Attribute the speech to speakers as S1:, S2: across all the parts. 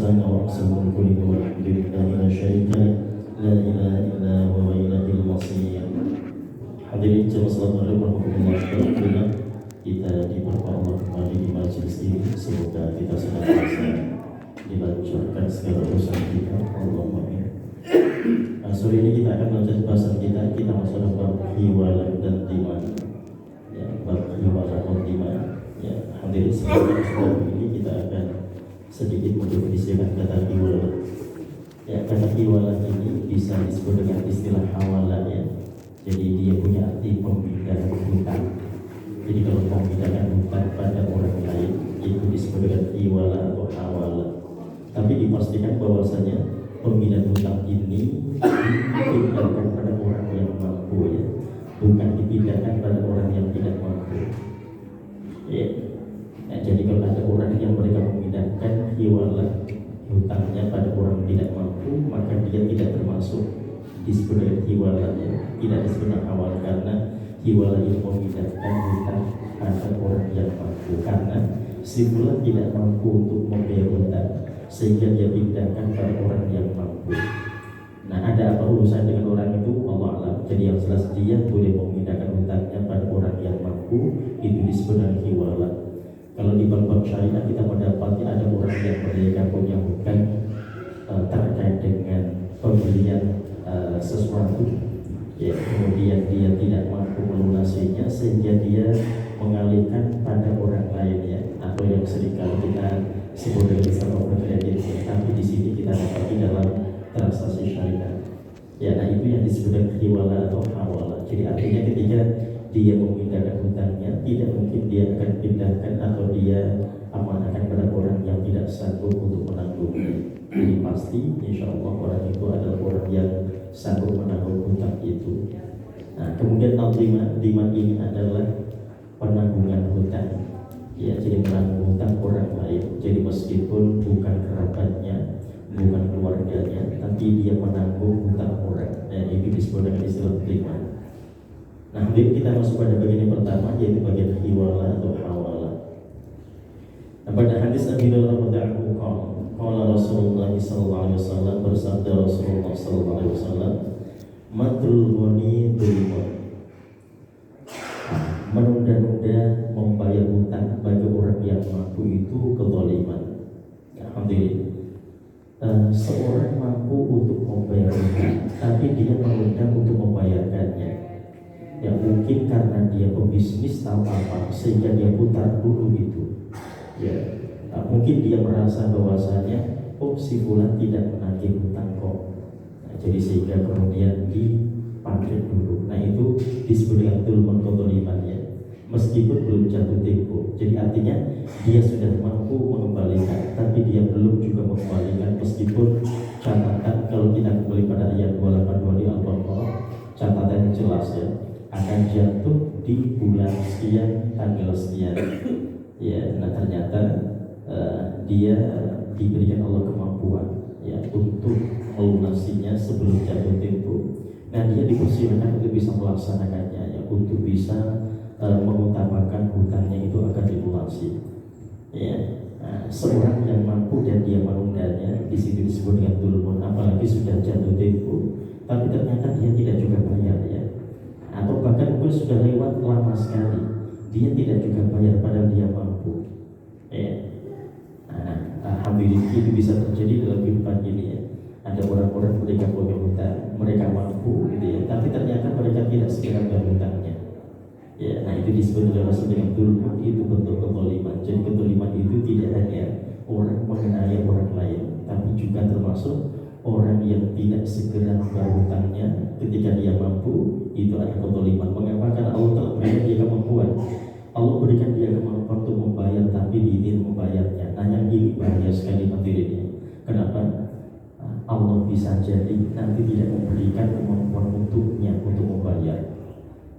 S1: الإنسان ورأسه كل والحمد لله لا شريك له لا إله إلا هو وإليه المصير. Hadirin jemaah salat maghrib warahmatullahi kita diberkahi Allah kembali di majelis ini. Semoga kita senantiasa dilancarkan segala urusan kita. Allahumma amin. Sore ini kita akan melanjutkan bahasan kita. Kita masuk dalam bab hiwalan dan diman. Ya, bab hiwalan dan diman. Ya, hadirin sebelum ini kita akan sedikit mendefinisikan kata hiwalan. Ya, kata hiwalan ini bisa disebut dengan istilah hawalah ya. Jadi dia punya arti pemindahan hutang. Jadi kalau memindahkan hutang pada orang lain itu disebut dengan hiwala atau hawala. Tapi dipastikan bahwasanya pemindahan hutang ini dipindahkan pada orang yang mampu ya, bukan dipindahkan pada orang yang tidak mampu. Ya. Nah, jadi kalau ada orang yang mereka memindahkan hiwala hutangnya pada orang yang tidak mampu, maka dia tidak termasuk disebut dengan hiwala ya, tidak disebut dengan awal karena hiwala itu memindahkan hutang pada orang yang mampu karena si fulan tidak mampu untuk membayar hutang sehingga dia pindahkan pada orang yang mampu. Nah, ada apa urusan dengan orang itu? Allah alam. Jadi yang jelas dia boleh memindahkan hutangnya pada orang yang mampu, itu disebut dengan hiwala. Kalau di bab syariah kita mendapati ada orang yang mereka punya hutang terkait dengan pembelian sesuatu ya, kemudian dia tidak mampu melunasinya sehingga dia mengalihkan pada orang lain ya, atau yang seringkali kita sebut dengan istilah kredit ya, tapi di sini kita dapati dalam transaksi syariah ya. Nah, itu yang disebut dengan hiwala atau hawala. Jadi artinya ketika dia memindahkan hutangnya, tidak mungkin dia akan pindahkan atau dia amanahkan pada orang yang tidak sanggup untuk menanggungnya. Jadi pasti insya Allah orang itu adalah orang yang sanggup menanggung hutang itu. Nah, kemudian al-diman ini adalah penanggungan hutang ya, jadi menanggung hutang orang lain. Jadi meskipun bukan kerabatnya, bukan keluarganya, tapi dia menanggung hutang orang. Nah, itu disebut dengan istilah diman. Nah, kita masuk pada bagian yang pertama, yaitu bagian hiwala atau hawala. Nah, pada hadis Abi Hurairah radhiyallahu anhu, qala Rasulullah sallallahu alaihi wasallam, bersabda Rasulullah sallallahu alaihi wasallam, matrul ghani dzulmun. Menunda-nunda membayar hutang bagi orang yang mampu itu kezaliman. Alhamdulillah. Seorang mampu untuk membayar hutang, tapi dia menunda untuk membayarkannya. Ya mungkin karena dia pebisnis tahu apa sehingga dia putar dulu gitu. Ya, mungkin dia merasa bahwasanya si fulan tidak menagih hutang kok. Nah, jadi sehingga kemudian dipanggil dulu. Nah, itu disebut dengan dzulmun kezaliman ya. Meskipun belum jatuh tempo. Jadi artinya dia sudah mampu mengembalikan, tapi dia belum juga mengembalikan meskipun catatan kalau kita kembali pada ayat 282 di Al-Baqarah, catatan jelas ya, akan jatuh di bulan sekian, tanggal sekian. Ya, nah ternyata dia diberikan Allah kemampuan ya untuk melunasinya sebelum jatuh tempo. Nah, dia dipersilakan untuk bisa melaksanakannya ya, untuk bisa mengutamakan hutangnya itu akan dilunasi. Ya, nah, seorang yang mampu dan dia menundanya di situ disebut dengan dzulmun, apalagi sudah jatuh tempo, tapi ternyata dia tidak juga bayar ya. Atau bahkan mungkin sudah lewat lama sekali, dia tidak juga bayar padahal dia mampu ya. Nah, alhamdulillah itu bisa terjadi dalam kehidupan ini ya. Ada orang-orang mereka punya hutang, mereka mampu gitu ya, tapi ternyata mereka tidak segera bayar hutangnya ya. Nah, itu disebut oleh Rasul dengan dzulmun, itu bentuk kezaliman. Jadi kezaliman itu tidak hanya orang mengenai orang lain, tapi juga termasuk orang yang tidak segera membayar hutangnya ketika dia mampu, itu adalah kezaliman. Mengapa? Karena Allah telah berikan dia kemampuan. Allah berikan dia kemampuan untuk membayar, tapi dia tidak membayarnya. Nah, yang ini bahaya sekali materinya. Kenapa? Allah bisa jadi nanti tidak memberikan kemampuan untuknya untuk membayar.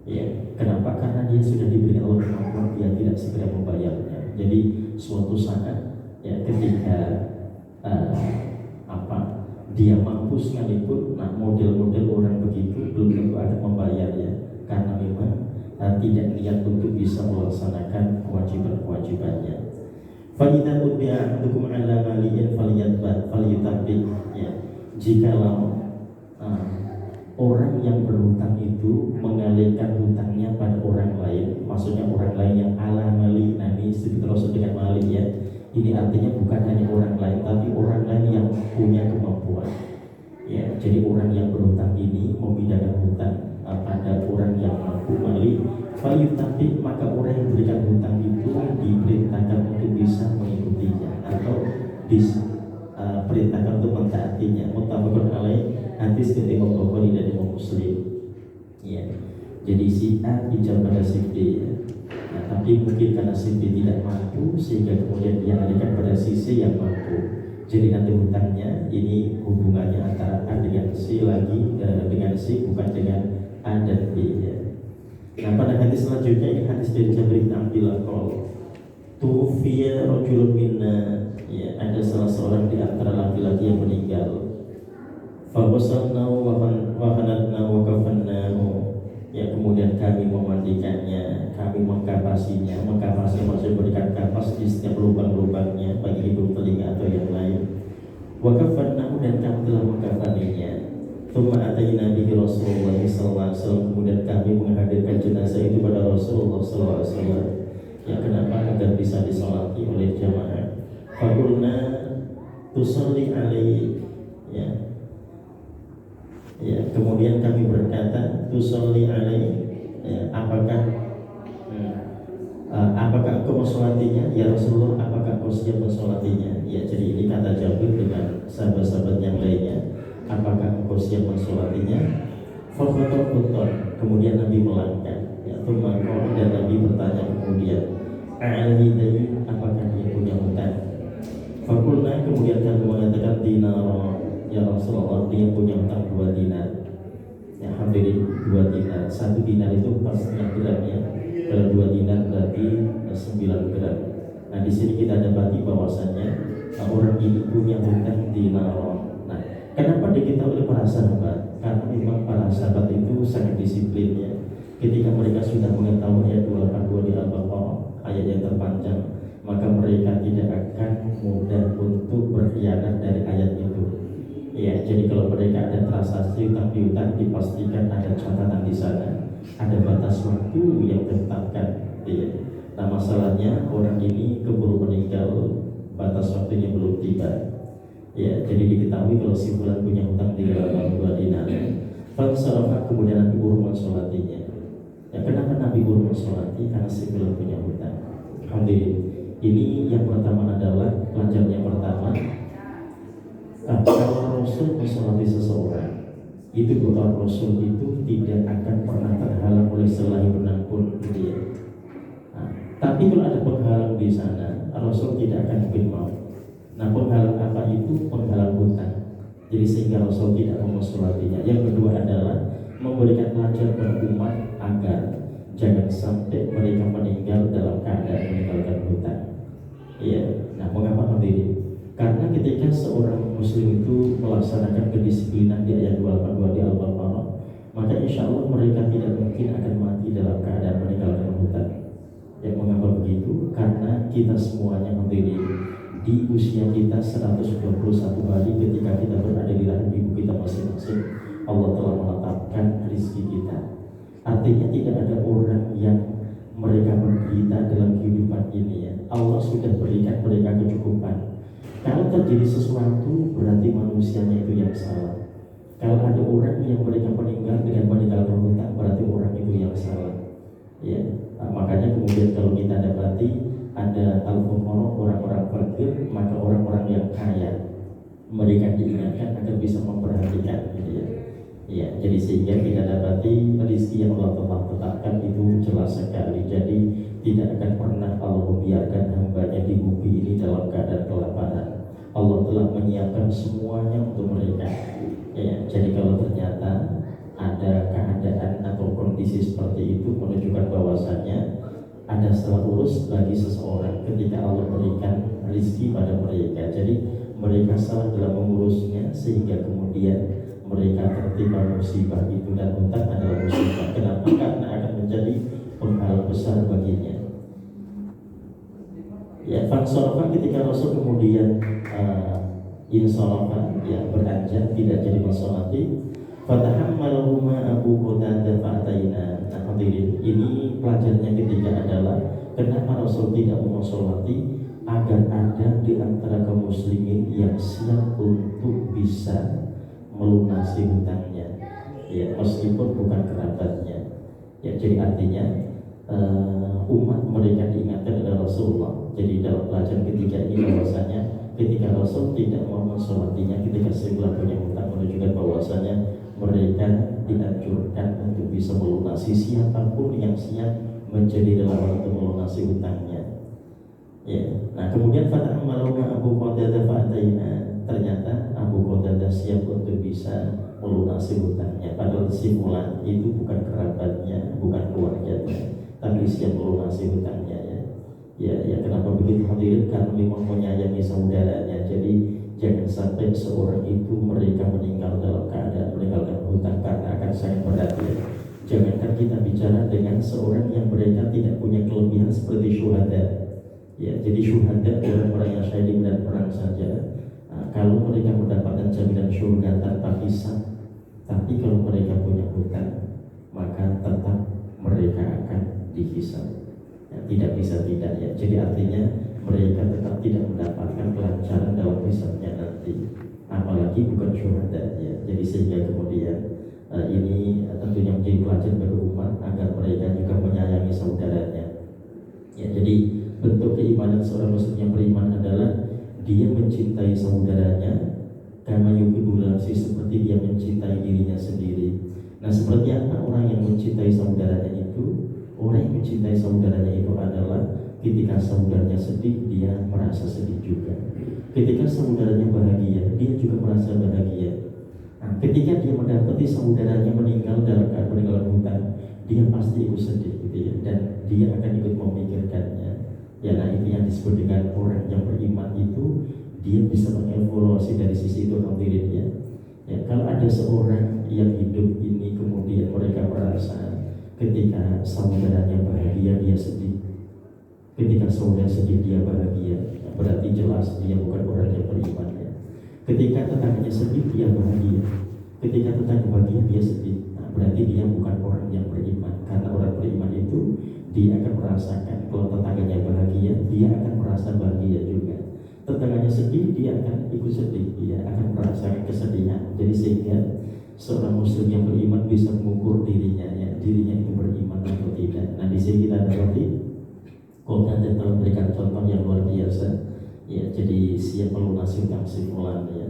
S1: Ya, kenapa? Karena dia sudah diberikan Allah kemampuan, dia tidak segera membayarnya. Jadi suatu saat ya ketika dia mampu sekalipun, nah model-model orang begitu belum tentu akan membayarnya karena memang tidak niat untuk bisa melaksanakan kewajiban-kewajibannya. Fa idza udbi'a ahadukum 'ala mali'in falyutabi. Ya, jikalau orang yang berhutang itu mengalihkan hutangnya pada orang lain, maksudnya orang lain yang ala mali, ini terus dengan mali ya. Ini artinya bukan hanya orang lain, tapi orang lain yang punya kemampuan. Ya, jadi orang yang berhutang ini memindahkan hutang pada orang yang mampu mali, falyutabi, maka orang yang berikan hutang itu diperintahkan untuk bisa mengikutinya atau diperintahkan untuk mentaatinya. Muttafaqun alaih, hadis dari Imam Bukhari dan Imam Muslim. Ya, jadi si A pinjam pada si B ya. Nah, tapi mungkin karena si B tidak mampu sehingga kemudian dia alihkan pada si C yang mampu. Jadi nanti hutangnya ini hubungannya antara A dengan C lagi dengan C, bukan dengan A dan B ya. Nah, pada hadis selanjutnya ini hadis dari Jabir bin Abdullah qol tufiya rajulun minna, ya, ada salah seorang di antara laki-laki yang meninggal. Fa wasalnahu wa khanatnahu wa kafannahu, ya, kemudian kami memandikannya, kami mengkapasinya. Mengkapasi maksudnya berikan kapas di setiap lubang-lubangnya, bagi hidung, telinga atau yang lain. Wa kafannahu, dan kami telah mengkafaninya. Tsumma atayna bihi Rasulullah sallallahu alaihi wasallam, kemudian kami menghadirkan jenazah itu pada Rasulullah sallallahu alaihi wasallam. Ya, kenapa? Agar bisa disolati oleh jamaah. Faqulna tusalli alaihi, ya. Ya, kemudian kami berkata tusalli alaihi, ya, apakah engkau mensolatinya ya Rasulullah, apakah engkau siap mensolatinya? Ya, jadi ini kata Jabir dengan sahabat-sahabat yang lainnya, apakah engkau siap mensolatinya? Fakhotokoton, kemudian Nabi melangkah, ya, tumakor, dan Nabi bertanya kemudian, a'alhidayi, apakah dia punya hutang? Fakulna, kemudian kami mengatakan dinar, ya Rasulullah, dia punya hutang 2 dinar. Ya, hampir 2 dinar. 1 dinar itu 4,5 gram ya. Kalau 2 dinar berarti 9 gram. Nah, di sini kita dapati bahwasannya orang ini punya hutang dinar. Nah, kenapa diketahui oleh para sahabat? Karena memang para sahabat itu sangat disiplin ya. Ketika mereka sudah mengetahui ayat 282 di Al-Baqarah, ayat yang terpanjang, maka mereka tidak akan mudah untuk berkhianat dari ayat itu. Ya, jadi kalau mereka ada transaksi utang piutang, dipastikan ada catatan di sana, ada batas waktu yang ditetapkan. Ya. Nah, masalahnya orang ini keburu meninggal, batas waktunya belum tiba. Ya, jadi diketahui kalau si fulan punya hutang 2 dinar. Fansarafa, kemudian Nabi buru mensolatinya. Ya, kenapa Nabi buru mensolati? Karena si fulan punya hutang. Alhamdulillah. Ini yang pertama adalah pelajaran yang pertama. Kalau Rasul mensolati seseorang, itu doa Rasul itu tidak akan pernah terhalang oleh selain pun dia. Nah, tapi kalau ada penghalang di sana, Rasul tidak akan mungkin mau. Nah, penghalang apa itu? Penghalang hutang. Jadi sehingga Rasul tidak mensolatinya. Yang kedua adalah memberikan pelajaran kepada umat agar jangan sampai mereka meninggal dalam keadaan meninggalkan hutang. Iya. Nah, mengapa begini? Karena ketika seorang muslim itu melaksanakan kedisiplinan di ayat 282 di Al-Baqarah, maka insya Allah mereka tidak mungkin akan mati dalam keadaan meninggalkan hutang. Yang mengapa begitu? Karena kita semuanya begini, di usia kita 121 hari ketika kita berada di rahim ibu kita masing-masing, Allah telah menetapkan rezeki kita. Artinya tidak ada orang yang mereka menderita dalam kehidupan ini ya. Allah sudah berikan mereka kecukupan. Kalau terjadi sesuatu berarti manusianya itu yang salah. Kalau ada orang yang mereka meninggal dengan meninggalkan hutang berarti orang itu yang salah. Ya, nah, makanya kemudian kalau kita dapati ada al-fuqara, orang-orang fakir, maka orang-orang yang kaya mereka diingatkan agar bisa memperhatikan, gitu ya. Ya, jadi sehingga kita dapati rezeki yang Allah telah tetapkan itu jelas sekali. Jadi tidak akan pernah Allah membiarkan hambanya di bumi ini dalam keadaan kelaparan. Allah telah menyiapkan semuanya untuk mereka. Ya, jadi kalau ternyata ada keadaan atau kondisi seperti itu menunjukkan bahwasannya ada salah urus bagi seseorang ketika Allah berikan rezeki pada mereka. Jadi mereka salah dalam mengurusnya sehingga kemudian mereka tertimpa musibah itu, dan hutang adalah musibah. Kenapa? Karena akan menjadi penghalang besar baginya. Ya, fansorofa ketika Rasul kemudian insorofa, ya beranjak tidak jadi mensolati. Fatahammalahuma Abu Qatadah fa'ataina. Nah hadirin, ini pelajarannya ketiga adalah kenapa Rasul tidak mensolati, agar ada di antara kaum muslimin yang siap untuk bisa melunasi hutangnya, ya meskipun bukan kerabatnya. Ya jadi artinya umat mereka diingatkan oleh Rasulullah. Jadi dalam pelajaran ketiga ini bahwasanya ketika Rasul tidak mau mensolatinya ketika sebelah punya hutang, menunjukkan bahwasanya mereka dianjurkan untuk bisa melunasi, siapapun yang siap menjadi relawan untuk melunasi hutangnya. Ya. Nah kemudian fata'amaluna Abu Qatadah fa'ataina, ternyata Abu Qatadah siap untuk bisa melunasi hutangnya. Padahal si Fulan itu bukan kerabatnya, bukan keluarganya, tapi siap melunasi hutangnya, ya. Ya kenapa begitu hadirin? Karena memang menyayangi saudaranya. Jadi jangan sampai seorang itu mereka meninggal dalam keadaan meninggalkan hutang, karena akan sangat berat, ya. Jangankan kita bicara dengan seorang yang mereka tidak punya kelebihan seperti syuhada. Ya, jadi syuhada orang-orang yang syahid dan perang saja. Nah, kalau mereka mendapatkan jaminan surga tanpa hisab, tapi kalau mereka punya hutang, maka tetap mereka akan dihisab. Ya, tidak bisa tidak, ya. Jadi artinya mereka tetap tidak mendapatkan kelancaran dalam hisabnya nanti, apalagi bukan syuhada, ya. Jadi sehingga kemudian ini tentunya menjadi pelajaran bagi umat agar mereka juga menyayangi saudaranya. Ya, jadi bentuk keimanan seorang muslim yang beriman adalah dia mencintai saudaranya karena yuhibbulasi, seperti dia mencintai dirinya sendiri. Nah seperti apa orang yang mencintai saudaranya itu? Orang yang mencintai saudaranya itu adalah ketika saudaranya sedih, dia merasa sedih juga. Ketika saudaranya bahagia, dia juga merasa bahagia. Nah, ketika dia mendapati saudaranya meninggal dalam keadaan meninggalkan hutang, dia pasti ikut sedih, gitu ya, dan dia akan ikut memikirkannya. Ya, nah itu yang disebut dengan orang yang beriman itu, dia bisa mengevaluasi dari sisi itu dirinya. Ya, kalau ada seorang yang hidup ini kemudian mereka merasa ketika saudaranya bahagia dia sedih, ketika saudara sedih dia bahagia, berarti jelas dia bukan orang yang beriman, ya. Ketika tetangganya sedih dia bahagia, ketika tetangga bahagia dia sedih, nah, berarti dia bukan orang yang beriman. Karena orang beriman itu dia akan merasakan kalau tetangganya bahagia, dia akan merasa bahagia juga. Tetangganya sedih, dia akan ikut sedih, dia akan merasakan kesedihan. Jadi sehingga seorang muslim yang beriman bisa mengukur dirinya, ya, dirinya itu beriman atau tidak. Nah di sini kita dapati Qatadah dan telah memberikan contoh yang luar biasa. Ya, jadi siap melunasi hutang si fulan, ya.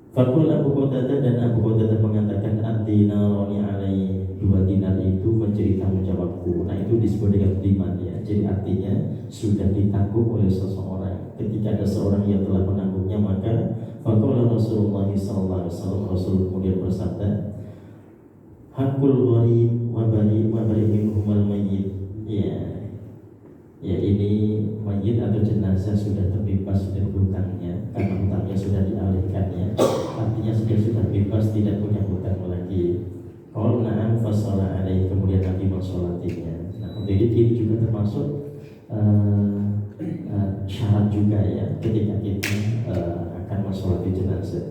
S1: Fakul Abu Qatadah, dan Abu Qatadah mengatakan ad-dinarani alai, 2 dinar itu menjadi tanggung jawabku. Nah itu disebut dengan diman, ya. Jadi artinya sudah ditanggung oleh seseorang. Ketika ada seorang yang telah menanggungnya, maka fakul Rasulullah SAW, Rasul kemudian bersabda, hakul gharib wa bari minhumal mayyit. Ya ini mayit atau jenazah sudah terbebas dari hutangnya, karena hutangnya sudah dialihkannya, artinya sudah bebas, tidak punya hutang lagi. Kalau na'am fasolah alaih, kemudian Nabi mensolatinya. Nah jadi ini juga termasuk syarat juga, ya, ketika kita akan mensolati jenazah.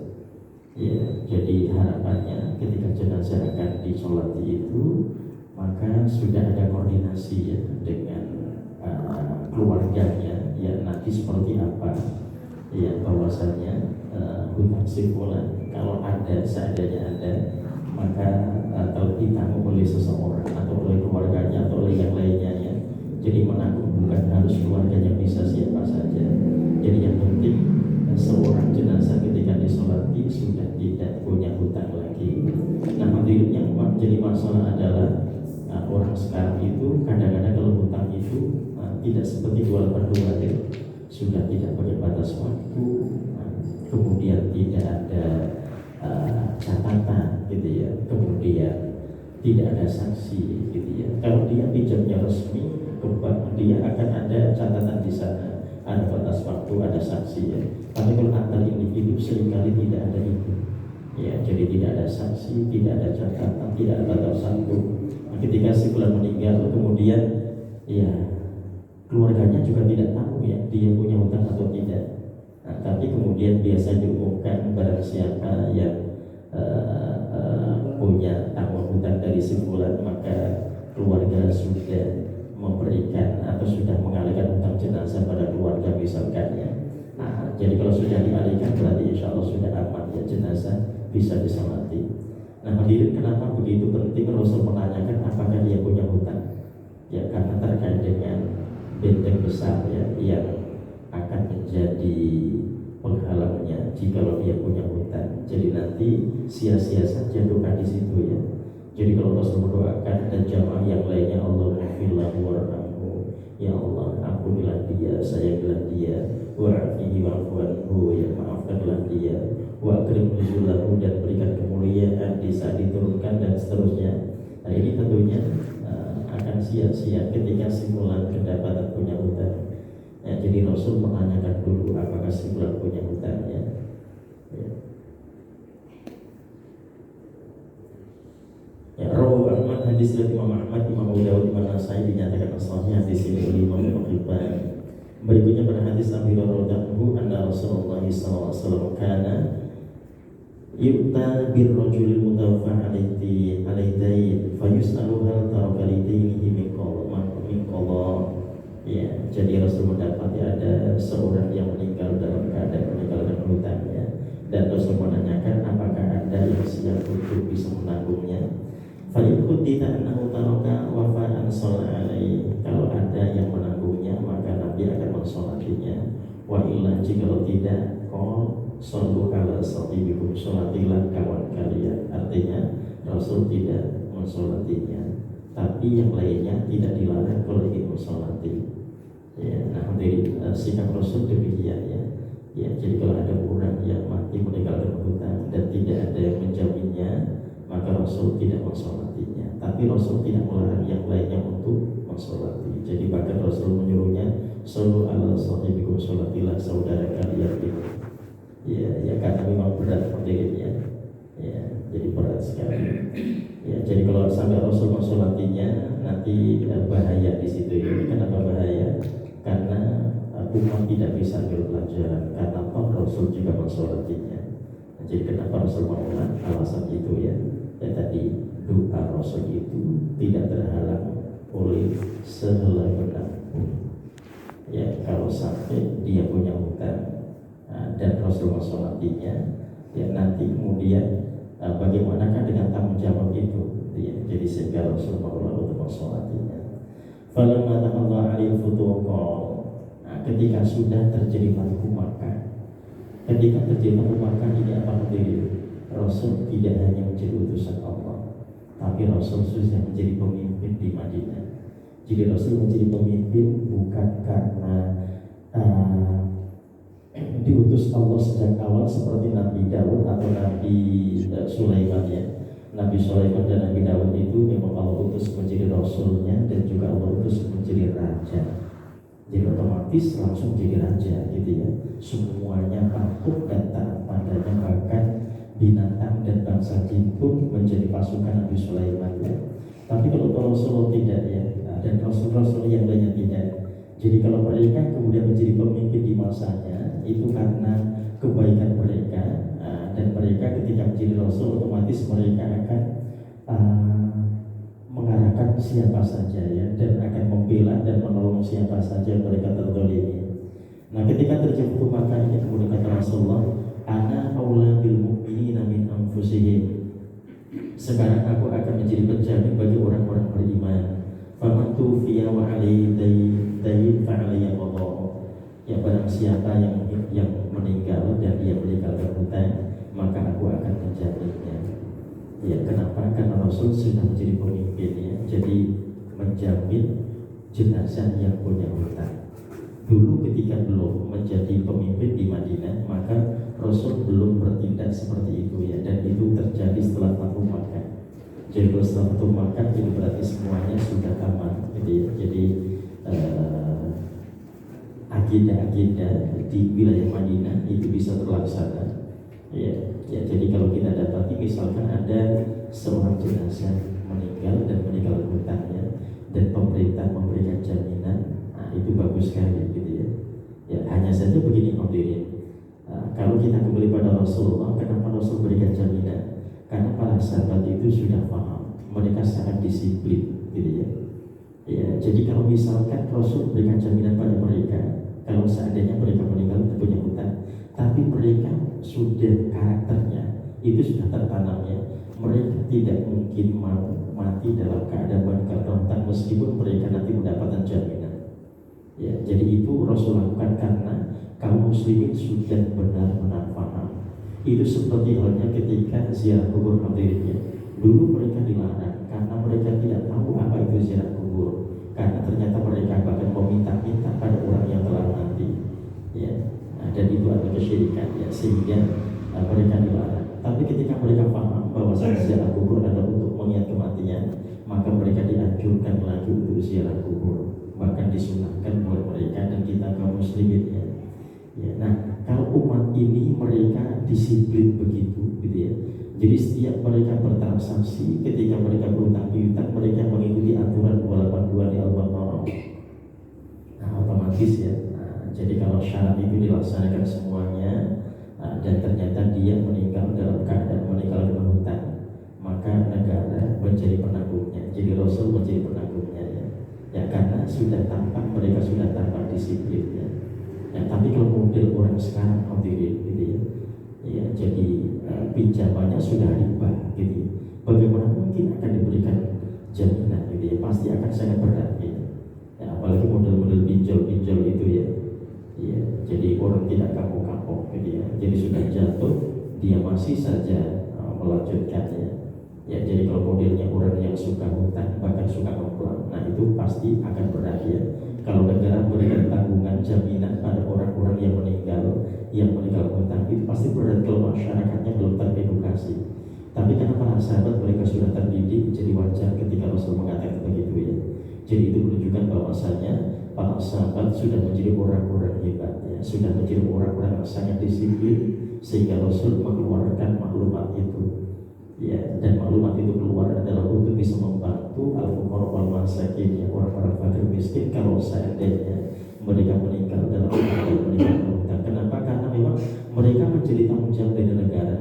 S1: Ya, jadi harapannya ketika jenazah akan disolati itu, maka sudah ada koordinasi, ya, dengan keluarganya, ya, nanti seperti apa, ya, bahwasanya hutang si fulan kalau ada, seadanya ada, maka kalau ditanggung oleh seseorang atau oleh keluarganya atau oleh yang lainnya, ya. Jadi menanggung bukan harus keluarganya, bisa siapa saja. Jadi yang penting seorang jenazah ketika disolati sudah tidak punya hutang lagi. Nah hadirin, yang menjadi masalah adalah orang sekarang itu kadang-kadang kalau hutang itu tidak seperti 282, ya. Sudah tidak pakai batas waktu, kemudian tidak ada catatan, gitu ya, kemudian tidak ada saksi, gitu ya. Kalau dia pinjamnya resmi ke bank, dia akan ada catatan di sana, ada batas waktu, ada saksi, ya. Tapi kalau antar individu seringkali tidak ada itu, ya. Jadi tidak ada saksi, tidak ada catatan, tidak ada batas waktu. Nah, ketika si fulan meninggal kemudian, ya, keluarganya juga tidak tahu ya dia punya hutang atau tidak. Nah, tapi kemudian biasa diumumkan barang siapa yang punya tanggung hutang dari si fulan, maka keluarga sudah memberikan atau sudah mengalihkan hutang jenazah pada keluarga misalkan ya. Nah, jadi kalau sudah dialihkan berarti insya Allah sudah aman ya, jenazah bisa disolati. Nah, hadirin, kenapa begitu penting Rasul menanyakan apakah dia punya hutang? Ya karena terkait dengan benteng besar ya yang akan menjadi penghalangnya jika dia punya hutang. Jadi nanti sia-sia saja doa di situ ya. Jadi kalau Rasul mendoakan dan jamaah yang lainnya, Allah maghfirlahu warhamhu, ya Allah ampunilah dia, sayangilah dia, wa'afihi wa'fu anhu, ya maafkanlah dia, wa akrim nuzulahu, dan berikan kemuliaan di saat diturunkan, dan seterusnya. Nah ini tentunya akan sia-sia ketika si fulan kedapatan punya hutang. Ya, jadi Rasul menanyakan dulu apakah si fulan punya hutangnya. Ya. Ya, Rawi Ahmad, hadis dari Imam Ahmad, Imam Abu Dawud, Imam Nasai dinyatakan sahih hadis ini oleh Imam Al-Bukhari. Berikutnya pada hadis Abi Hurairah anna Rasulullah SAW kana yu'ta birrajulil mutawaffa alaihi dayn fayus'alu hal taraka lidainihi min qada. Ya, jadi Rasul mendapati ada seorang yang meninggal dalam keadaan meninggalkan hutangnya, dan Rasul menanyakan apakah ada yang siap untuk bisa menanggungnya. Fayuqut tidak annahu taraka wafa'an sholat alaihi, kalau ada yang menanggungnya maka Nabi akan mensolatinya. Wa illa, jika tidak, qol shollu ala sahibikum, sholatilah kawan kalian. Artinya Rasul tidak mensolatinya, tapi yang lainnya tidak dilarang kalau ingin mensolati. Ya, nah dari sikap Rasul demikian ya. Ya, jadi kalau ada orang yang mati meninggalkan hutang dan tidak ada yang menjaminnya, maka Rasul tidak mensolatinya. Tapi Rasul tidak melarang yang lainnya untuk mensolati. Jadi bahkan Rasul menyuruhnya shollu ala sahibikum, sholatilah saudara kalian itu. Ya karena memang berat pendirinya. Ya, jadi berat sekali. Ya, jadi kalau sampai Rasul mensolatinya nanti bahaya di situ ya. Kenapa bahaya? Karena umat tidak bisa ambil pelajaran karena Rasul juga mensolatinya. Jadi kenapa Rasul mengulang alasan itu ya? Ya tadi doa Rasul itu tidak terhalang oleh sehelai benang pun. Ya kalau sampai dia punya hutang dan Rasul mensolatinya, ya nanti kemudian bagaimanakah dengan tanggung jawab itu? Ya, jadi sehingga Rasul mengulang untuk mensolatinya. Falamma tahallah alil futuqah, ketika sudah terjadi Fathu Makkah. Ketika terjadi Fathu Makkah ini apa menjadi? Rasul tidak hanya menjadi utusan Allah, tapi Rasul sudah menjadi pemimpin di Madinah. Jadi Rasul menjadi pemimpin bukan karena diutus Allah sejak awal seperti Nabi Daud atau Nabi Sulaiman ya. Nabi Sulaiman dan Nabi Daud itu memang Allah utus menjadi Rasulnya dan juga Allah utus menjadi raja. Jadi otomatis langsung jadi raja gitu ya. Semuanya patuh dan taat padanya, bahkan binatang dan bangsa jin pun menjadi pasukan Nabi Sulaiman ya. Tapi kalau Rasulullah tidak ya, dan Rasul-Rasul yang lainnya tidak. Jadi kalau mereka kemudian menjadi pemimpin di masanya itu karena kebaikan mereka, dan mereka ketika menjadi Rasul otomatis mereka akan mengarahkan siapa saja ya, dan akan membela dan menolong siapa saja mereka terzalimi. Nah ketika terjadi Makkah ini kemudian kata Rasulullah, ana aula bil mu'minina min anfusihim, sekarang aku akan menjadi penjamin bagi orang-orang beriman. Faman tufiya wa alaihi dayn fa alayya qada, ya barang siapa yang meninggal dan dia meninggalkan hutang, maka aku akan menjaminnya. Ya kenapa? Karena Rasul sudah menjadi pemimpinnya, jadi menjamin jenazah yang punya hutang. Dulu ketika belum menjadi pemimpin di Madinah, maka Rasul belum bertindak seperti itu ya, dan itu terjadi setelah Fathu Makkah. Jadi kalau setelah Fathu Makkah itu berarti semuanya sudah aman gitu ya. Jadi agenda-agenda di wilayah Madinah itu bisa terlaksana. Ya, jadi kalau kita dapati misalkan ada seorang jenazah meninggal dan meninggal hutangnya dan pemerintah memberikan jaminan, nah itu bagus sekali gitu ya. Ya hanya saja begini hadirin. Kalau kita kembali pada Rasulullah, kenapa Rasul berikan jaminan? Karena para sahabat itu sudah paham, mereka sangat disiplin gitu ya. Ya, jadi kalau misalkan Rasul berikan jaminan pada mereka, kalau seandainya mereka meninggal punya hutang, tapi mereka sudah karakternya itu sudah tertanam ya, mereka tidak mungkin mau mati dalam keadaan meninggal hutang meskipun mereka nanti mendapatkan jaminan. Ya, jadi itu Rasul lakukan karena kaum muslimin sudah benar-benar paham. Itu seperti halnya ketika ziarah kubur hadirinnya. Dulu mereka dilarang karena mereka tidak tahu apa itu ziarah kubur. Karena ternyata mereka bahkan meminta-minta pada orang yang telah mati. Ya, dan itu adalah kesyirikan ya, sehingga mereka dilarang. Tapi ketika mereka paham bahwa ziarah kubur adalah untuk mengingat kematian, maka mereka dianjurkan lagi untuk ziarah kubur. Bahkan disunahkan buat mereka dan kita kaum muslimin ya. Ya, nah kalau umat ini mereka disiplin begitu gitu ya. Jadi setiap mereka bertransaksi, ketika mereka berutang piutang, mereka mengikuti aturan 282 di Al-Baqarah. Nah otomatis ya. Nah, jadi kalau syarat itu dilaksanakan semuanya, dan ternyata dia meninggal dalam keadaan meninggal berhutang, maka negara menjadi penanggungnya. Jadi Rasul menjadi penanggungnya ya. Ya karena sudah tampak mereka sudah tampak disiplin ya. Ya, tapi kalau model orang sekarang hadirin gitu ya, ya jadi pinjamannya sudah riba gitu. Bagaimana mungkin akan diberikan jaminan gitu ya? Pasti akan sangat berat gitu. Ya, apalagi model-model pinjol-pinjol itu ya. Ya, jadi orang tidak kapok-kapok gitu ya. Jadi sudah jatuh, dia masih saja melanjutkannya. Ya, jadi kalau modelnya orang yang suka hutang bahkan suka mempelai, nah itu pasti akan berat ya. Kalau negara memberikan tanggungan jaminan pada orang-orang yang meninggal hutang, itu pasti berat kalau masyarakatnya belum teredukasi. Tapi karena para sahabat mereka sudah terdidik, jadi wajar ketika Rasul mengatakan begitu ya. Jadi itu menunjukkan bahwasanya para sahabat sudah menjadi orang-orang hebat ya, sudah menjadi orang-orang yang sangat disiplin sehingga Rasul mengeluarkan maklumat itu. Ya, dan maklumat itu keluar adalah untuk bisa membantu al-fuqara wal masakin, ya, orang-orang fakir miskin kalau seandainya mereka meninggal dalam keadaan meninggal hutang. Kenapa? Karena memang mereka menjadi tanggung jawab dari negara.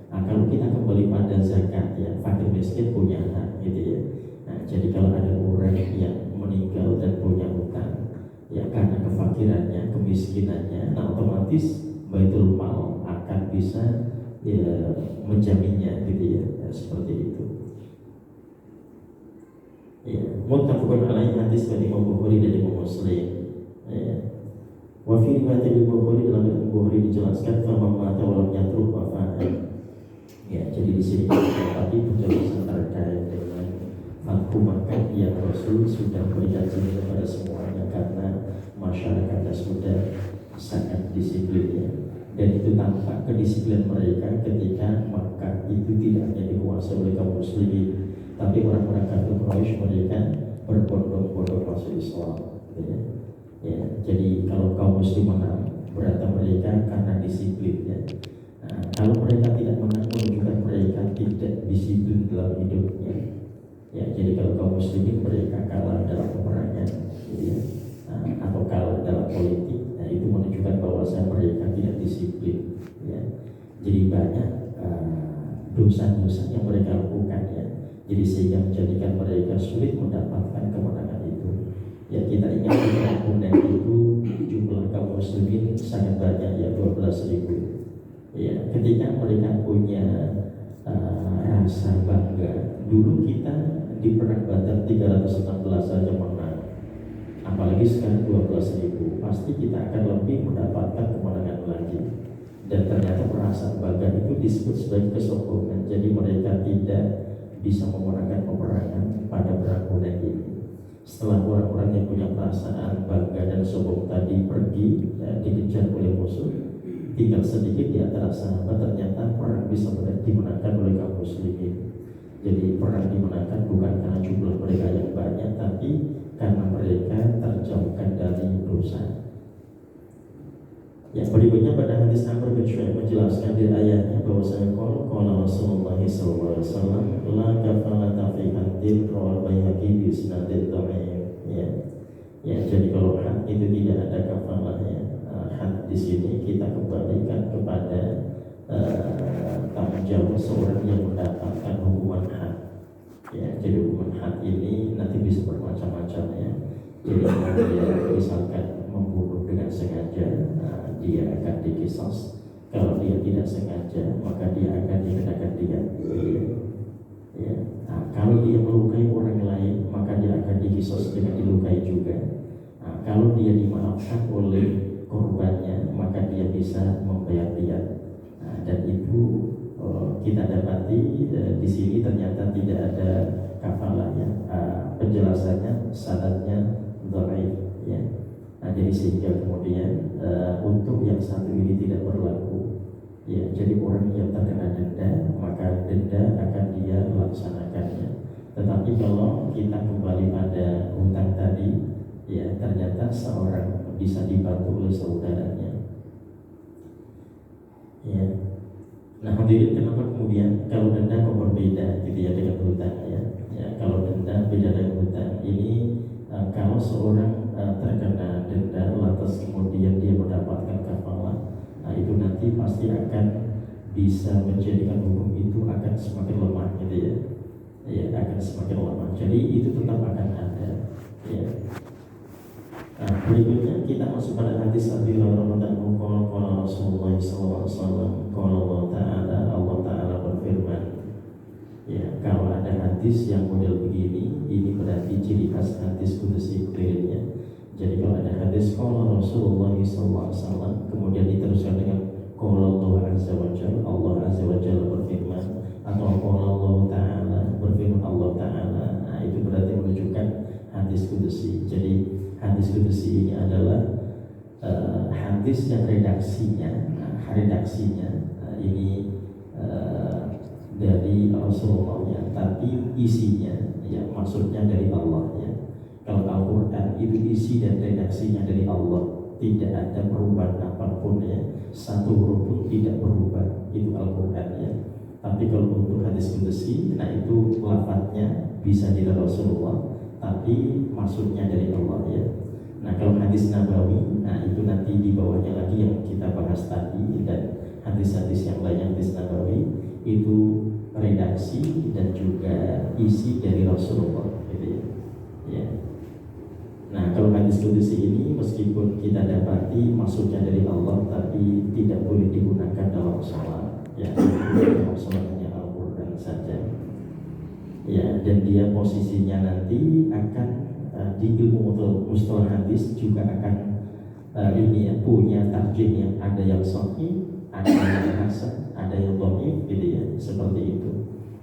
S1: Nah, kalau kita kembali pada zakat ya, fakir miskin punya hak gitu ya. Nah, jadi kalau ada orang yang meninggal dan punya hutang ya karena kefakirannya, kemiskinannya, nah otomatis Baitul Mal akan bisa ya menjaminnya gitu ya, ya seperti itu. Ya, muttafaqun alaihi, hadis dari Imam Bukhari dan Imam Muslim. Ya. Wa fi riwayat Bukhari, dalam riwayat Bukhari dijelaskan faman mata walam yatruk wafa'an. Ya, jadi di sini tadi penjelasan terkait dengan Fathu Makkah yang Rasul sudah berikan kepada semuanya karena masyarakatnya sudah sangat disiplin ya. Dan itu tampak kedisiplinan mereka ketika Makkah itu tidak hanya dikuasai oleh kaum muslimin, tapi orang-orang kafir Quraisy mereka berbondong-bondong masuk Islam ya. Ya, jadi kalau kaum muslim menang berantem mereka karena disiplin ya. Nah, kalau mereka tidak menang menunjukkan mereka tidak disiplin dalam hidupnya ya. Jadi kalau kaum muslimin mereka kalah dalam peperangan ya. Atau kalah dalam politik, nah itu menunjukkan bahwa mereka tidak disiplin ya. Jadi banyak dosa-dosa yang mereka lakukan ya. Jadi sehingga menjadikan mereka sulit mendapatkan kemenangan itu ya. Kita ingat kemenangan itu jumlah kaum muslimin sangat banyak ya, 12.000 ya. Ketika mereka punya rasa bangga, dulu kita di perang Badar 316 saja menang, apalagi sekarang 12.000, pasti kita akan lebih mendapatkan kemenangan lagi. Dan ternyata perasaan bangga itu disebut sebagai kesombongan. Jadi mereka tidak bisa memenangkan peperangan pada perang Hunain ini. Setelah orang-orang yang punya perasaan bangga dan sombong tadi pergi ya, dikejar oleh musuh, tinggal sedikit di antara sahabat, ternyata perang bisa dimenangkan oleh kaum muslimin. Jadi perang dimenangkan bukan karena jumlah mereka yang banyak, tapi karena mereka terjauhkan dari dosa. Yang berikutnya pada hadis Amr bin Shu'aib menjelaskan di ayatnya bahwasanya qala Rasulullah sallallahu alaihi wasallam la kafalata fi hadil rawal Baihaqi bi isnadil dhaif ya. Ya, jadi kalau had itu tidak ada kafalahnya, had di sini kita kembalikan kepada tanggung jawab seorang yang mendapatkan hukuman had. Ya, jadi hukuman had ini nanti bisa bermacam-macam ya. Jadi kalau dia misalkan membunuh dengan sengaja, dia akan dikisos. Kalau dia tidak sengaja, maka dia akan dikenakan diat. Ya. Nah, kalau dia melukai orang lain, maka dia akan dikisos dengan dilukai juga. Nah, kalau dia dimaafkan oleh korbannya, maka dia bisa membayar diat. Nah, dan itu kita dapati di sini ternyata tidak ada kafalahnya. Penjelasannya, syaratnya dhaif, ya. Nah, jadi sehingga kemudian untuk yang satu ini tidak berlaku. Ya, jadi orang yang terkena denda, maka denda akan dia laksanakannya. Tetapi kalau kita kembali pada hutang tadi, ya ternyata seorang bisa dibantu oleh saudaranya. Ya. Nah, hadirin, kenapa kemudian kalau denda kok berbeda gitu ya dengan hutang ya? Ya, kalau denda beda dengan hutang ini, kalau seorang terkena denda lantas kemudian dia mendapatkan kafalah, nah itu nanti pasti akan bisa menjadikan hukum itu akan semakin lemah gitu ya. Ya, akan semakin lemah. Jadi itu tetap akan ada. Ya. Nah, berikutnya kita masuk pada hadis Abi Hurairah radhiyallahu anhu, qala Rasulullah sallallahu alaihi wasallam, qala Allah Ta'ala berfirman. Ya, kalau ada hadis yang model begini, ini berarti ciri khas hadis qudsi clearnya. Jadi kalau ada hadis qala Rasulullah sallallahu alaihi wasallam kemudian diteruskan dengan qala Allah azza wa jalla, Allah azza wa jalla berfirman, atau qala Allah Ta'ala berfirman Allah Ta'ala, nah itu berarti menunjukkan hadis qudsi. Jadi hadis qudsi ini adalah hadis yang redaksinya ini dari Rasulullah ya, tapi isinya ya maksudnya dari Allah ya. Kalau Al-Quran itu isi dan redaksinya dari Allah, tidak ada perubahan apapun ya, satu huruf pun tidak berubah, itu Al-Quran ya. Tapi kalau untuk hadis qudsi, nah itu lafadznya bisa dari Rasulullah, tapi maksudnya dari Allah ya. Nah kalau hadis Nabawi, nah itu nanti di bawahnya lagi yang kita bahas tadi, dan hadis-hadis yang lain hadis Nabawi itu redaksi dan juga isi dari Rasulullah gitu ya. Ya. Nah kalau hadis qudsi ini meskipun kita dapati maksudnya dari Allah, tapi tidak boleh digunakan dalam salat ya, dalam salatnya Al-Quran saja. Ya, dan dia posisinya nanti akan di ilmu mustalah hadis juga akan ini ya, punya tarjihnya, ada yang sahih, ada yang hasan, ada yang dhaif gitu ya, seperti itu.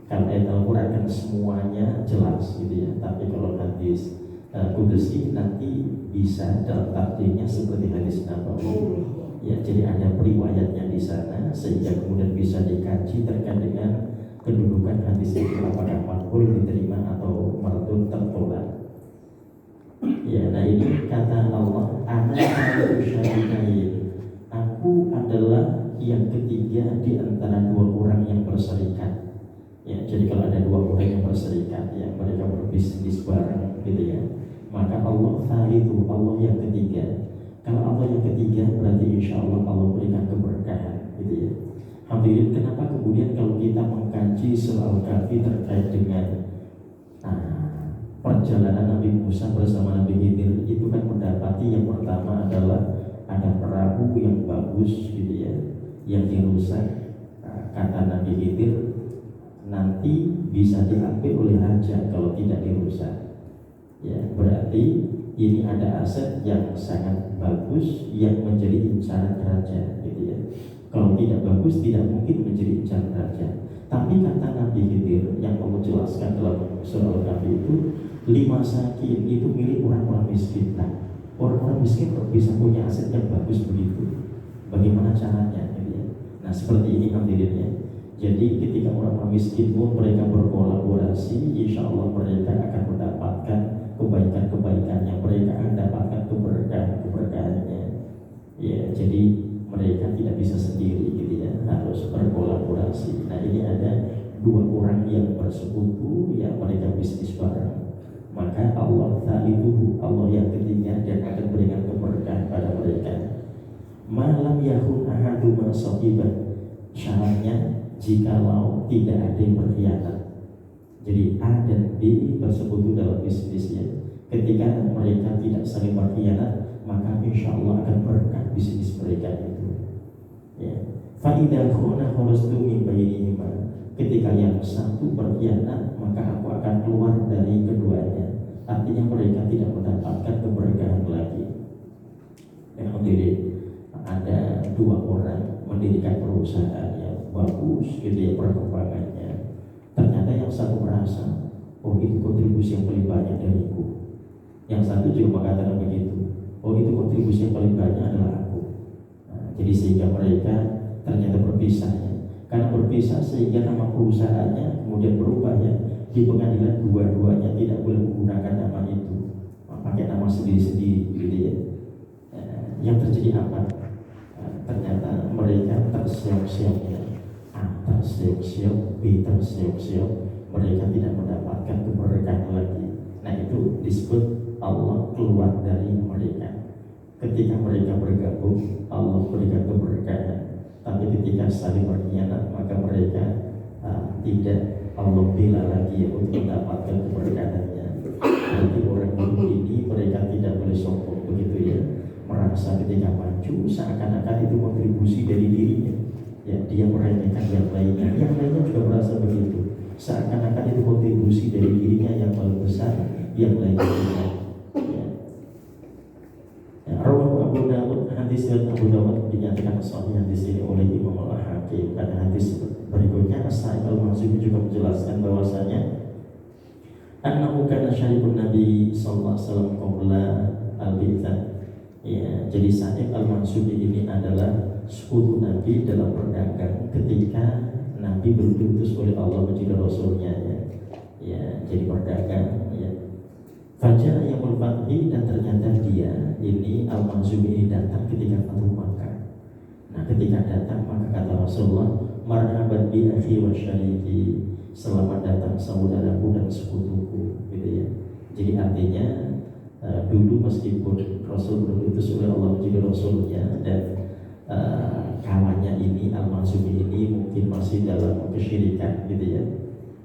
S1: Karena ayat Al-Quran kan semuanya jelas gitu ya, tapi kalau hadis qudsi nanti bisa dalam tarjihnya seperti hadis Nabawi. Ya, jadi ada periwayatnya di sana sehingga kemudian bisa dikaji terkait dengan kedudukan hadis itu, apakah makbul diterima atau mardud tertolak. Ya, nah ini kata Allah, ana syarikain, aku adalah yang ketiga di antara dua orang yang berserikat. Ya, jadi kalau ada dua orang yang berserikat, ya mereka berbisnis bareng gitu ya, maka Allah itu Allah yang ketiga. Kalau Allah yang ketiga berarti insya Allah Allah berikan keberkahan gitu ya. Hadirin, kenapa kemudian kalau kita mengkaji surah Al-Kahfi terkait dengan perjalanan Nabi Musa bersama Nabi Khidir, itu kan mendapati yang pertama adalah ada perahu yang bagus gitu ya, yang dirusak. Kata Nabi Khidir, nanti bisa diambil oleh raja kalau tidak dirusak. Ya, berarti ini ada aset yang sangat bagus yang menjadi incaran raja gitu ya. Kalau tidak bagus tidak mungkin menjadi incaran raja. Tapi kata Nabi Khidir yang Allah jelaskan dalam surah Al-Kahfi itu, 5 sakin itu milik orang-orang miskin. Nah, orang-orang miskin bisa punya aset yang bagus begitu. Bagaimana caranya gitu ya? Nah, seperti ini hadirinnya. Jadi ketika orang-orang miskin pun mereka berkolaborasi, insya Allah mereka akan mendapatkan kebaikan-kebaikannya, mereka akan mendapatkan keberkahan-keberkahannya. Ya, jadi mereka tidak bisa sendiri gitu ya, harus berkolaborasi. Nah, ini ada dua orang yang bersekutu, ya mereka bisnis bareng. Maka Allah itu Allah yang ketiga sahibah. Syaratnya jikalau tidak ada yang berkhianat. Jadi A dan B bersekutu dalam bisnisnya. Ketika mereka tidak saling berkhianat, maka insya Allah akan berkah bisnis mereka itu. Ya. Faidah khona kharastu min bainihima. Ketika yang satu berkhianat, maka aku akan keluar dari keduanya. Artinya mereka tidak mendapatkan keberkahan lagi. Alhamdulillah, ada dua orang mendirikan perusahaan yang bagus, gitu ya perkembangannya. Ternyata yang satu merasa, oh itu kontribusi yang paling banyak dariku. Yang satu juga mengatakan begitu, oh itu kontribusi yang paling banyak adalah aku. Nah, jadi sehingga mereka ternyata berpisah ya. Karena berpisah sehingga nama perusahaannya kemudian berubah ya. Di pengadilan dua-duanya tidak boleh menggunakan nama itu, pakai nama sendiri-sendiri gitu ya. Yang terjadi apa? Ternyata mereka terseok-seok ya. A terseok-seok, B terseok-seok, mereka tidak mendapatkan keberkahan lagi. Nah itu disebut Allah keluar dari mereka. Ketika mereka bergabung, Allah berikan keberkahan. Tapi ketika saling berkhianat, maka mereka tidak Allah bela lagi ya, untuk mendapatkan keberkahannya. Berarti orang dulu ini mereka tidak boleh sombong begitu ya, merasa ketika maju seakan-akan itu kontribusi dari dirinya. Ya, dia meremehkan yang lainnya juga merasa begitu, seakan-akan itu kontribusi dari dirinya yang paling besar, yang lainnya tidak. Rawahu Abu Dawud, hadis dari Abu Dawud dinyatakan sahih di sini oleh Imam Al-Hakim. Pada hadis berikutnya As-Sa'id Al-Mansuri juga menjelaskan bahwasanya annahu kana syaribun Nabi sallallahu alaihi wasallam qabla al-bi'tsah. Ya, jadi Sa'id Al-Mansuri ini adalah sekutu Nabi dalam berdagang ketika Nabi belum diutus oleh Allah menjadi Rasulnya ya. Ya, jadi berdagang ya. Fajar yang berfatih dan ternyata dia ini Al-Mansuri ini datang ketika Fatuh Makkah. Nah ketika datang maka kata Rasulullah, marhaban bi akhi wa syariki, selamat datang saudaraku dan sekutuku, gitu ya. Jadi artinya dulu meskipun Rasul belum diutus oleh Allah menjadi Rasulnya dan kawannya ini Al-Mansuri ini mungkin masih dalam kesyirikan, gitu ya.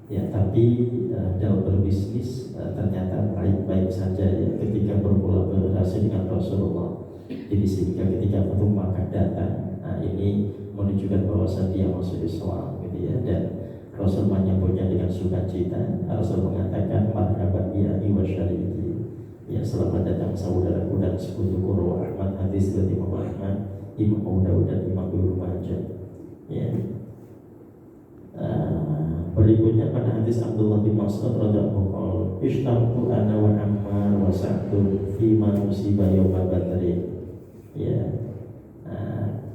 S1: Ya, tapi dalam berbisnis ternyata baik-baik saja ya ketika berkolaborasi dengan Rasulullah. Jadi sehingga ketika Fatuh Makkah datang, nah ini menunjukkan bahwa dia masuk Islam, gitu ya. Dan Rasul menyambutnya dengan sukacita. Rasul mengatakan marhaban bi akhi wa syariki, ya selamat datang saudaraku dan sekutuku. Rawahu Ahmad, hadis dari Imam Ahmad, Imam Abu Dawud dan Imam Ibnu Majah. Ya. Berikutnya pada hadis Abdullah bin Mas'ud radhiyallahu anhu, "Ishtamtu ana wa Ammar wa Sa'dun fi ma nusiba yauma Badrin." Ya.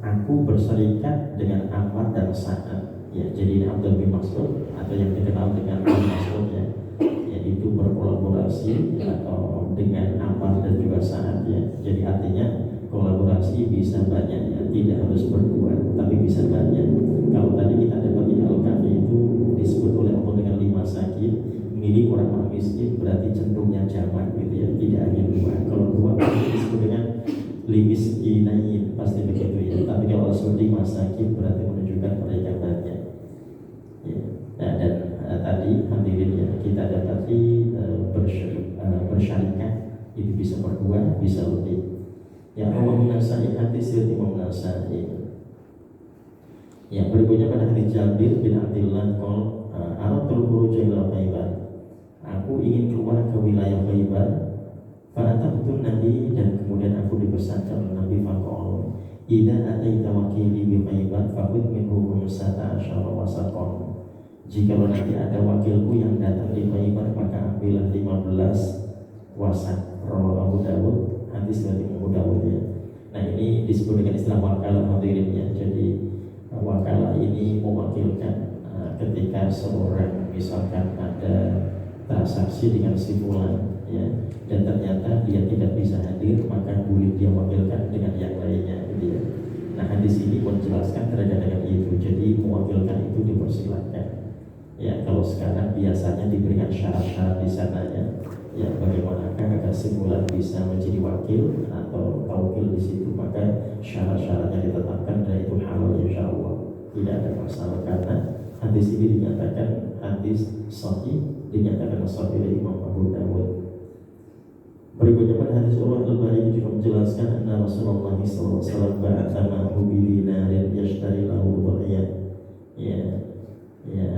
S1: Aku berserikat dengan Ammar dan Sa'ad. Ya, jadi Abdullah bin Mas'ud atau yang dikenal dengan Bin Mas'ud ya, yaitu berkolaborasi atau dengan Ammar dan juga Sa'ad ya. Jadi artinya kolaborasi bisa banyak ya, tidak harus berdua tapi bisa banyak. Kalau tadi kita dapat di Al-Kahfi itu disebut oleh Allah dengan 5 sakit milik orang miskin, berarti cenderungnya jamak gitu ya, tidak hanya dua. Kalau dua disebut dengan limis inain, pasti begitu ya. Tapi kalau disebut 5 sakit berarti menunjukkan mereka banyak ya. Nah, dan tadi hadirin ya, kita dapati bersyarikat itu bisa berdua, bisa lebih. Ya, Allah Nasai hadis dari Imam Nasai. Yang berikutnya pada hadis Jabir bin Abdullah qol aratul khuruj ila Khaibar. Aku ingin keluar ke wilayah Khaibar. Fa'atahtu Nabi, dan kemudian aku dipesankan oleh Nabi faqala idza ataita wakili bi Khaibar faqud minhu khamsata asyara wasaqan. Jika nanti ada wakilku yang datang di Khaibar maka ambillah 15 wasak. Rawahu Abu Dawud, hadis dari Abu Dawud ya. Nah ini disebut dengan istilah wakalah hadirin ya. Jadi wakalah ini mewakilkan ketika seorang misalkan ada transaksi dengan si fulan ya, dan ternyata dia tidak bisa hadir, maka boleh dia wakilkan dengan yang lainnya gitu ya. Nah hadis ini menjelaskan terkait dengan itu. Jadi mewakilkan itu dipersilakan ya. Kalau sekarang biasanya diberikan syarat-syarat di sananya ya, bagaimanakah agar si fulan bisa menjadi wakil atau taukil di situ, maka syarat-syaratnya ditetapkan dan itu halal ya insya Allah tidak ada masalah, karena hadis ini dinyatakan hadis sahih, dinyatakan sahih oleh Imam Abu Dawud. Berikutnya pada hadis Urwah al-Bariki juga menjelaskan anna Rasulullah SAW ba'atha ma'hu bidinarin yashtari lahu dhuriyah.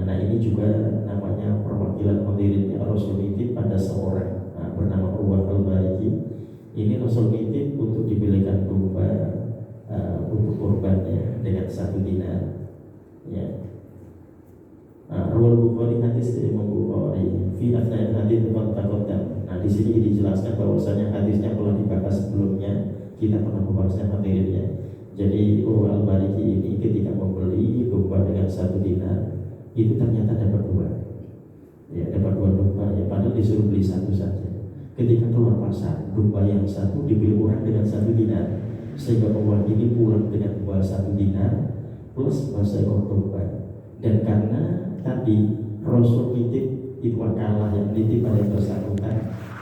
S1: Nah ini juga namanya perwakilan hadirin Rasul nitip pada seorang bernama Urwah al-Bariki. Ini Rasul nitip untuk dibelikan domba untuk korbannya dengan 1 dinar. Rawal Bukhari hadis dari Imam Bukhari fi asna'il hadis taqaddam. Nah di sini dijelaskan bahwasanya hadisnya telah dibahas sebelumnya, kita pernah membahasnya hadirinnya. Jadi Urwah al-Bariki ini ketika membeli domba dengan 1 dinar itu ternyata dapat 2. Dapat 2 domba ya, padahal disuruh beli 1 saja. Ketika keluar pasar, domba yang 1 dibeli orang dengan 1 dinar, sehingga Urwah ini pulang dengan 1 dinar plus 2 ekor domba. Dan karena tadi Rasul titip itu wakalah yang titip pada yang bersangkutan,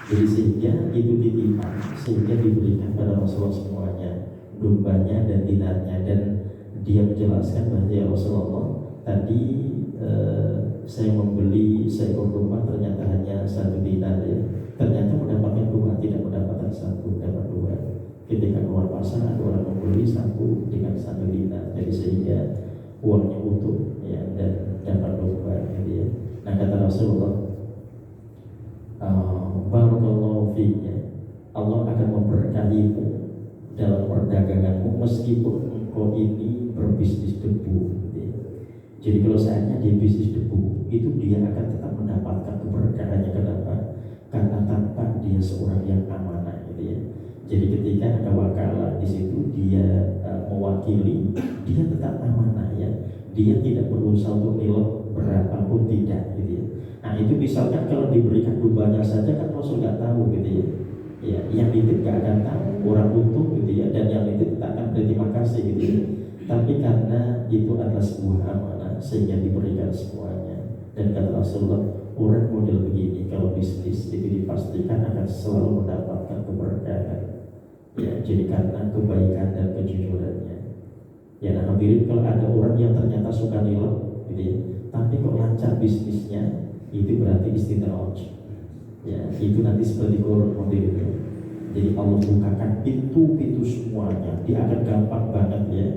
S1: jadi sehingga itu titipan, sehingga diberikan pada Rasulullah semuanya, dombanya dan dinarnya. Dan dia menjelaskan bahwa ya Rasulullah, tadi saya membeli seekor domba ternyata hanya 1 dinar ya. Ternyata mendapatkan 2, tidak mendapatkan 1, dapat 2. Ketika keluar pasar ada orang membeli 1 dengan 1 dinar, jadi sehingga uangnya utuh ya, dan dapat domba gitu ya. Nah kata Rasulullah, barakallahu finya, Allah akan memberkatimu dalam perdaganganmu meskipun engkau ini berbisnis debu gitu ya. Jadi kalau saatnya dia bisnis debu, itu dia akan tetap mendapatkan keberkahannya. Kenapa? Karena tanpa dia seorang yang amanah gitu ya. Jadi ketika ada wakalah di situ, dia mewakili, dia tetap amanah ya. Dia tidak berusaha untuk nilai berapapun, tidak gitu ya. Nah itu misalkan kalau diberikan dombanya saja kan Rasul nggak tahu gitu ya. Ya, yang nitip nggak akan tahu, orang utuh gitu ya, dan yang nitip tak akan berterima kasih gitu ya. Tapi karena itu adalah sebuah amanah sehingga diberikan semuanya. Dan kata Rasulullah, orang model begini kalau bisnis itu dipastikan akan selalu mendapatkan keberkahan. Ya, jadi karena kebaikan dan kejujurannya. Ya, nah hadirin, kalau ada orang yang ternyata suka nilai gitu ya, tapi kok lancar bisnisnya, itu berarti istidraj. Ya, itu nanti seperti Quran hadirin. Jadi Allah bukakan pintu-pintu semuanya, dia akan gampang banget ya.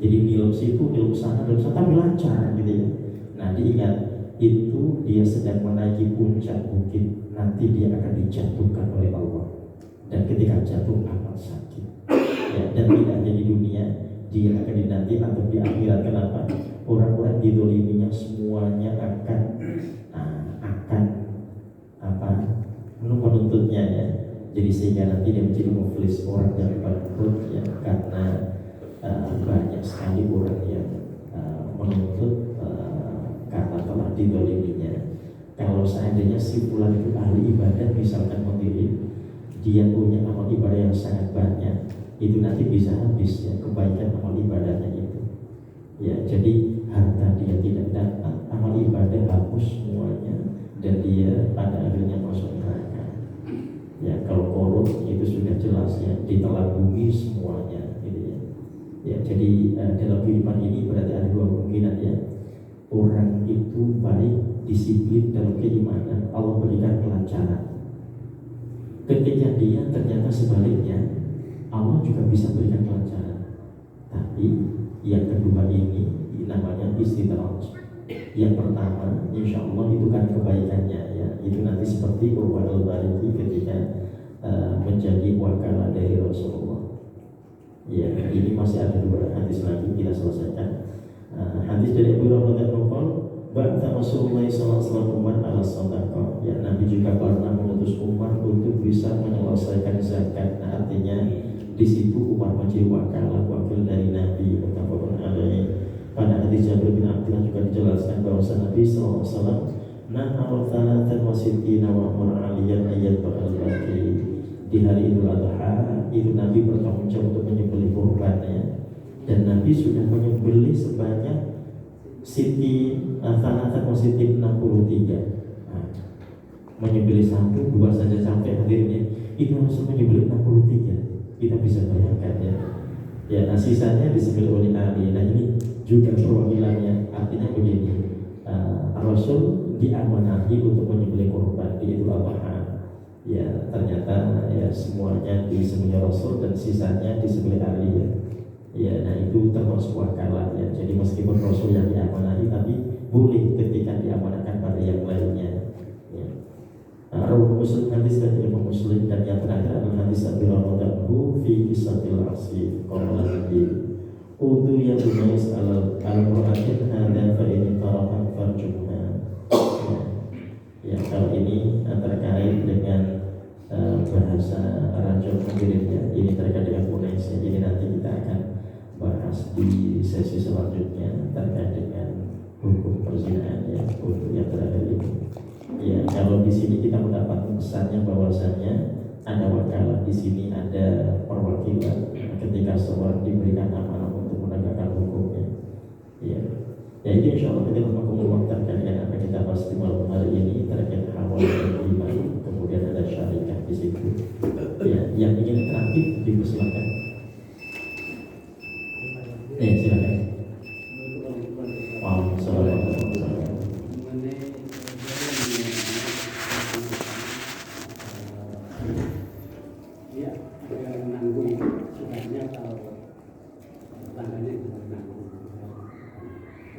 S1: Jadi nilai situ, nilai sana, tapi lancar gitu ya. Nah diingat, itu dia sedang menaiki puncak bukit, nanti dia akan dijatuhkan oleh Allah. Dan ketika jatuh akan sakit ya, dan tidak hanya di dunia, dia akan dinanti atau di akhirat. Kenapa? Orang-orang didoliminya semuanya akan menuntutnya ya. Jadi sehingga nanti dia menjadi muflis, orang yang bangkrut ya, karena banyak sekali orang yang menuntut karena telah didoliminya. Kalau seandainya si fulan itu ahli ibadah, misalkan memilih, dia punya amal ibadah yang sangat banyak, itu nanti bisa habis ya kebaikan amal ibadahnya itu. Ya, jadi harta dia tidak dapat, amal ibadah hapus semuanya, dan dia pada akhirnya masuk neraka. Ya, kalau korup itu sudah jelas ya, ditelan bumi semuanya gitu ya. Ya, jadi dalam kehidupan ini berarti ada 2 kemungkinan ya. Orang itu baik, disiplin dalam keimanan, Allah berikan kelancaran. Ketika dia ternyata sebaliknya, Allah juga bisa berikan kelancaran. Tapi yang kedua ini namanya istidraj. Yang pertama, insya Allah itu kan kebaikannya ya. Itu nanti seperti Urwah al-Bariki ketika menjadi wakalah dari Rasulullah. Ya, ini masih ada 2 hadis lagi kita selesaikan. Hadis dari Abu Hurairah Ba'da Rasulullah SAW Umar ala sadaqah. Ya, Nabi juga pernah mengutus Umar untuk bisa menyelesaikan zakat. Nah, artinya di situ Umar menjadi wakil dari Nabi. Muttafaqun alaih. Pada hadis Jabir bin Abdullah juga dijelaskan bahwa Nabi SAW nahar thalatan wa sittina wa mur'aliyan ayat al-baqi. Di hari Idul Adha itu Nabi bertanggung jawab untuk menyembelih kurbannya, dan Nabi sudah menyembelih sebanyak Siti Thanatan Wasiti 63. Nah, menyembelih 1, 2 saja sampai akhirnya itu langsung menyembelih 63. Kita bisa bayangkan ya. Ya, nah sisanya disebut oleh Ali. Nah ini juga perwakilannya, artinya begini, Rasul diamanahi untuk menyembelih kurban di Idul Adha. Ya ternyata ya semuanya disembelih Rasul dan sisanya disembelih Ali ya. Ya, nah itu termasuk wakalah ya. Jadi meskipun Rasul yang diamanahi, tapi boleh ketika diamanahkan pada yang lainnya. Ya. Rawi Muslim, hadis dari Imam Muslim, dan yang terakhir adalah hadis Abi Hurairah fi kisatil asy qala Nabi utu yang tunais al-Qur'anin hada fa in tarakat farjumha. Ya, kalau ini terkait dengan bahasa Raja Mukirinnya, ini terkait dengan Quraisy. Jadi nanti kita akan bahas di sesi selanjutnya terkait dengan hukum perzinahan ya, untuk yang terakhir ini. Ya, kalau di sini kita mendapat pesannya bahwasanya ada wakalah, di sini ada perwakilan ketika seorang diberikan amanah untuk menegakkan hukumnya. Ya, ya itu insya Allah kita mengumpulkan terkait dengan apa kita bahas di malam hari ini terkait awal dan iman. Kemudian ada syarikat di situ. Ya, yang ingin terakhir dipersilakan. Silakan.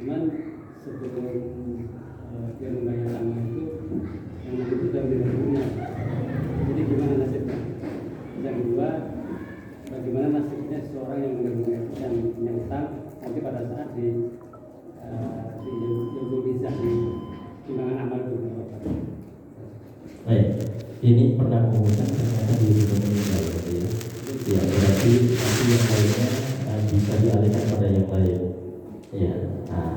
S2: Cuman sebelum dia membayar amal itu yang nanti sudah punya. Jadi gimana nasibnya? Yang kedua, bagaimana nasibnya seorang yang yang punya utang nanti pada saat di bisa di timbangan amal itu.
S1: Baik, ini pernah mengundang ternyata diri meninggal gitu ya. Ya berarti nanti yang lainnya bisa dialihkan pada yang lain. Ya,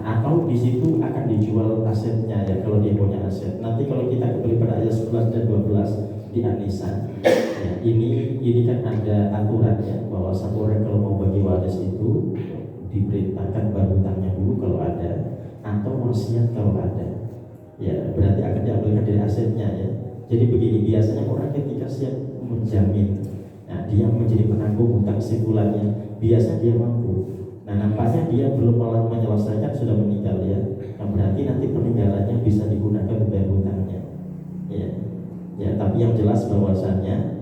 S1: atau di situ akan dijual asetnya ya kalau dia punya aset. Nanti kalau kita kembali pada ayat 11 dan 12 di An-Nisa, ya, ini kan ada aturannya bahwa satu orang kalau mau bagi waris itu diperintahkan berhutangnya dulu kalau ada, atau wasiat kalau ada. Ya, berarti akan diambilkan dari asetnya ya. Jadi begini, biasanya orang ketika siap menjamin, nah, dia menjadi penanggung hutang sebulannya, biasa dia mampu. Nah nampaknya dia belum menyelesaikan, sudah meninggal ya. Nah berarti nanti peninggalannya bisa digunakan untuk bayar hutangnya. Ya, ya. Tapi yang jelas bahwasannya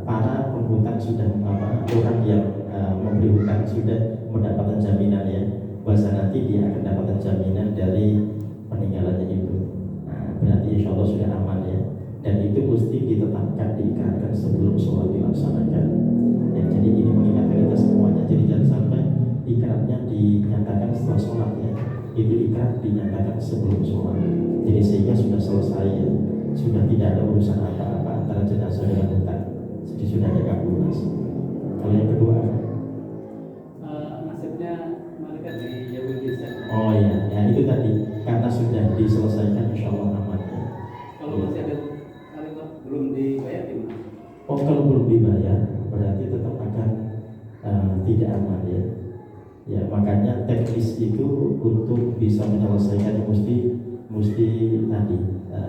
S1: para penghutang sudah orang yang memberi hutang sudah mendapatkan jaminan ya, bahwa nanti dia akan mendapatkan jaminan dari peninggalannya itu. Nah berarti insya Allah sudah aman ya. Dan itu mesti ditetapkan, diikrarkan sebelum sholat dilaksanakan. Ya, jadi ini mengingatkan kita semuanya. Jadi jangan sampai ikratnya dinyatakan setelah sholat ya. Itu ikrar dinyatakan sebelum sholat. Jadi sehingga sudah selesai ya. Sudah tidak ada urusan apa-apa antara jenazah dengan hutang. Jadi sudah ada lunas. Kalau yang kedua
S2: nasibnya malaikat di Yahudi.
S1: Oh ya, ya itu tadi karena sudah diselesaikan insya Allah aman ya.
S2: Kalau masih ada belum dibayar gimana?
S1: Oh kalau belum dibayar berarti tetap akan tidak aman ya. Ya makanya teknis itu untuk bisa menyelesaikan mesti tadi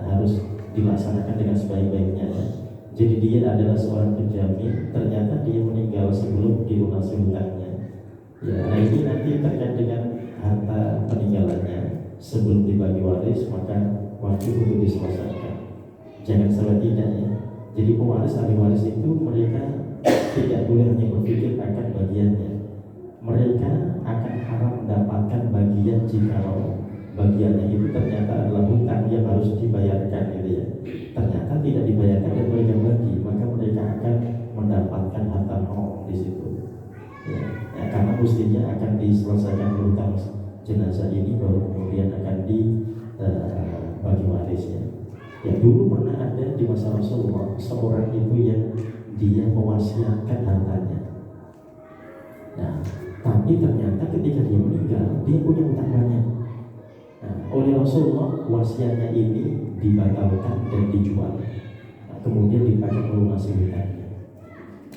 S1: harus dilaksanakan dengan sebaik-baiknya ya. Jadi dia adalah seorang penjamin, ternyata dia meninggal sebelum dilunasi hutangnya. Ya, nah ini nanti terkait dengan harta peninggalannya sebelum dibagi waris, maka wajib untuk diselesaikan. Jangan salah tidak ya. Jadi pewaris ahli waris itu mereka tidak boleh hanya berpikir akan bagiannya. Mereka akan harap mendapatkan bagian jikalau bagiannya itu ternyata adalah hutang yang harus dibayarkan gitu ya. Ternyata tidak dibayarkan dan mereka bagi, maka mereka akan mendapatkan harta haram di situ. Ya, karena mestinya akan diselesaikan hutang jenazah ini baru kemudian akan dibagi warisnya. Ya dulu pernah ada di masa Rasulullah seorang itu yang dia mewasiatkan hartanya. Nah, tapi ternyata ketika dia meninggal dia punya hutang banyak. Nah, oleh Rasulullah wasiatnya ini dibatalkan dan dijual. Nah, kemudian dipakai melunasi hutangnya.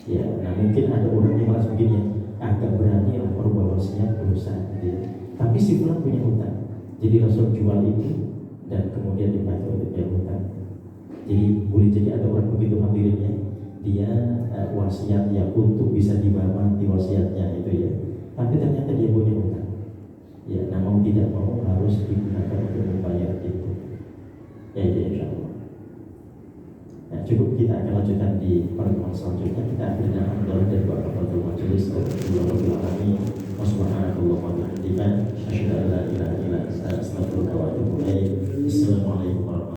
S1: Ya, nah mungkin ada orang yang merasa begini ya, agak berani lah merubah wasiat dosa gitu ya. Tapi si fulan punya hutang, jadi Rasul jual itu dan kemudian dipakai untuk bayar hutang. Jadi boleh jadi ada orang begitu hadirinnya, dia wasiat ya untuk bisa dibawa tidak mau harus digunakan untuk membayar itu. Ya itu insya Allah. Nah, cukup, kita akan lanjutkan di pertemuan selanjutnya. Kita akhirnya hamdalah dan doa kafaratul majelis. Alhamdulillah rabbil alamin.